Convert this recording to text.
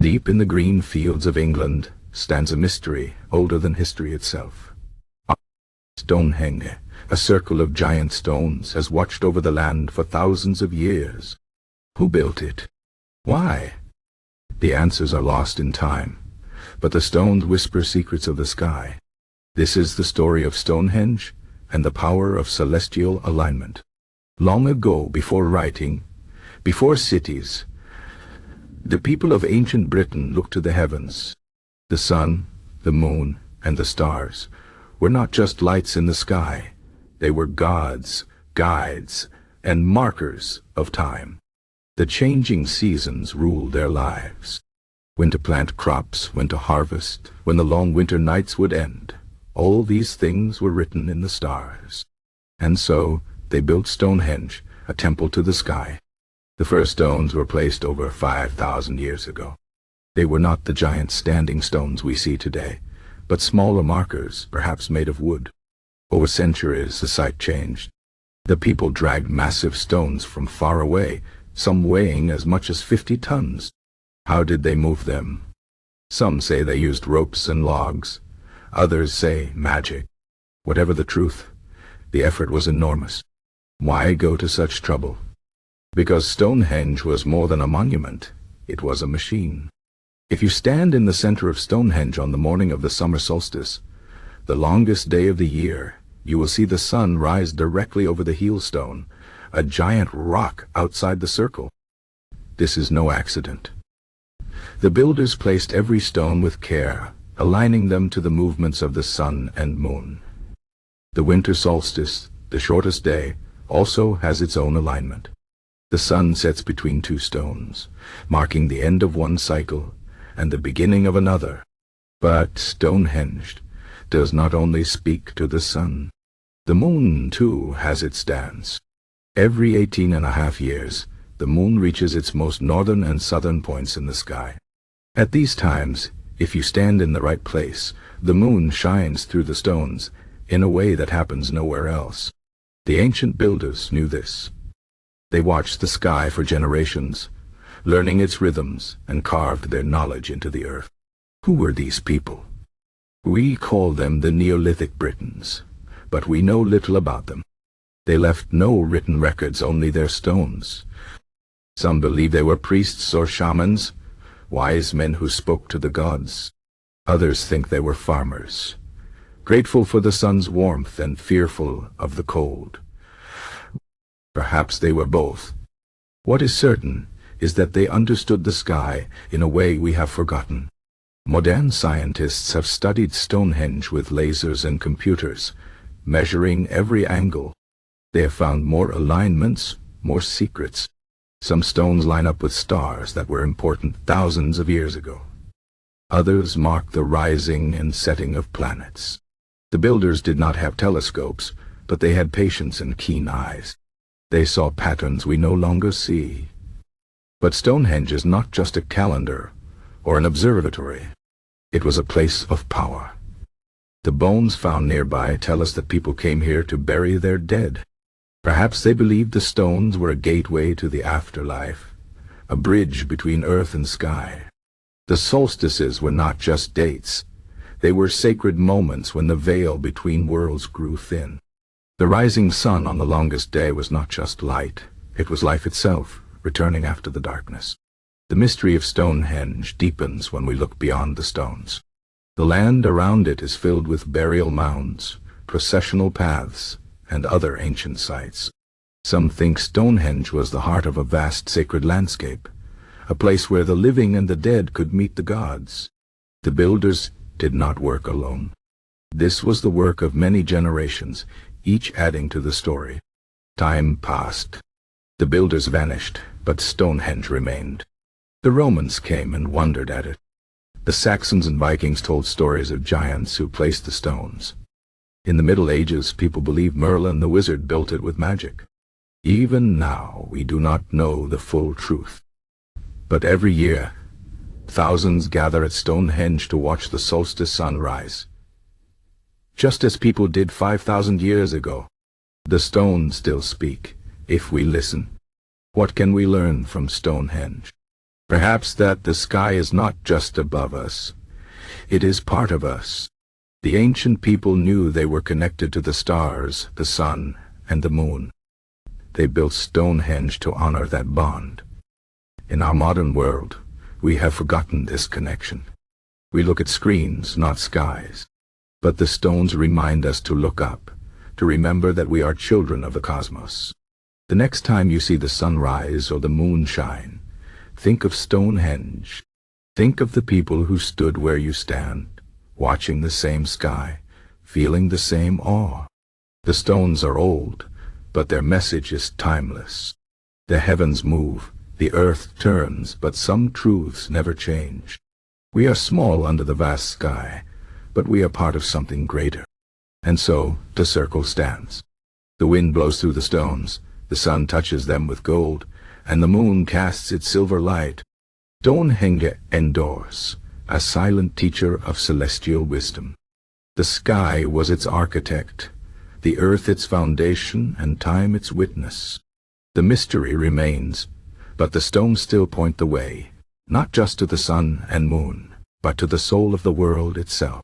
Deep in the green fields of England stands a mystery older than history itself. Stonehenge, a circle of giant stones, has watched over the land for thousands of years. Who built it? Why? The answers are lost in time, but the stones whisper secrets of the sky. This is the story of Stonehenge and the power of celestial alignment. Long ago, before writing, before cities, the people of ancient Britain looked to the heavens. The sun, the moon, and the stars were not just lights in the sky. They were gods, guides, and markers of time. The changing seasons ruled their lives. When to plant crops, when to harvest, when the long winter nights would end. All these things were written in the stars. And so they built Stonehenge, a temple to the sky. The first stones were placed over 5,000 years ago. They were not the giant standing stones we see today, but smaller markers, perhaps made of wood. Over centuries, the site changed. The people dragged massive stones from far away, some weighing as much as 50 tons. How did they move them? Some say they used ropes and logs. Others say magic. Whatever the truth, the effort was enormous. Why go to such trouble? Because Stonehenge was more than a monument. It was a machine. If you stand in the center of Stonehenge on the morning of the summer solstice, the longest day of the year, you will see the sun rise directly over the heelstone, a giant rock outside the circle. This is no accident. The builders placed every stone with care, aligning them to the movements of the sun and moon. The winter solstice, the shortest day, also has its own alignment. The sun sets between two stones, marking the end of one cycle and the beginning of another. But Stonehenge does not only speak to the sun. The moon, too, has its dance. Every 18.5 years, the moon reaches its most northern and southern points in the sky. At these times, if you stand in the right place, the moon shines through the stones in a way that happens nowhere else. The ancient builders knew this. They watched the sky for generations, learning its rhythms, and carved their knowledge into the earth. Who were these people? We call them the Neolithic Britons, but we know little about them. They left no written records, only their stones. Some believe they were priests or shamans, wise men who spoke to the gods. Others think they were farmers, grateful for the sun's warmth and fearful of the cold. Perhaps they were both. What is certain is that they understood the sky in a way we have forgotten. Modern scientists have studied Stonehenge with lasers and computers, measuring every angle. They have found more alignments, more secrets. Some stones line up with stars that were important thousands of years ago. Others mark the rising and setting of planets. The builders did not have telescopes, but they had patience and keen eyes. They saw patterns we no longer see. But Stonehenge is not just a calendar or an observatory. It was a place of power. The bones found nearby tell us that people came here to bury their dead. Perhaps they believed the stones were a gateway to the afterlife, a bridge between earth and sky. The solstices were not just dates. They were sacred moments when the veil between worlds grew thin. The rising sun on the longest day was not just light. It was life itself, returning after the darkness. The mystery of Stonehenge deepens when we look beyond the stones. The land around it is filled with burial mounds, processional paths, and other ancient sites. Some think Stonehenge was the heart of a vast sacred landscape, a place where the living and the dead could meet the gods. The builders did not work alone. This was the work of many generations, each adding to the story. Time passed. The builders vanished, but Stonehenge remained. The Romans came and wondered at it. The Saxons and Vikings told stories of giants who placed the stones. In the Middle Ages, people believed Merlin the wizard built it with magic. Even now, we do not know the full truth. But every year, thousands gather at Stonehenge to watch the solstice sunrise. Just as people did 5,000 years ago, the stones still speak, if we listen. What can we learn from Stonehenge? Perhaps that the sky is not just above us. It is part of us. The ancient people knew they were connected to the stars, the sun, and the moon. They built Stonehenge to honor that bond. In our modern world, we have forgotten this connection. We look at screens, not skies. But the stones remind us to look up, to remember that we are children of the cosmos. The next time you see the sun rise or the moon shine, think of Stonehenge. Think of the people who stood where you stand, watching the same sky, feeling the same awe. The stones are old, but their message is timeless. The heavens move, the earth turns, but some truths never change. We are small under the vast sky, but we are part of something greater. And so, the circle stands. The wind blows through the stones, the sun touches them with gold, and the moon casts its silver light. Stonehenge endures, a silent teacher of celestial wisdom. The sky was its architect, the earth its foundation, and time its witness. The mystery remains, but the stones still point the way, not just to the sun and moon, but to the soul of the world itself.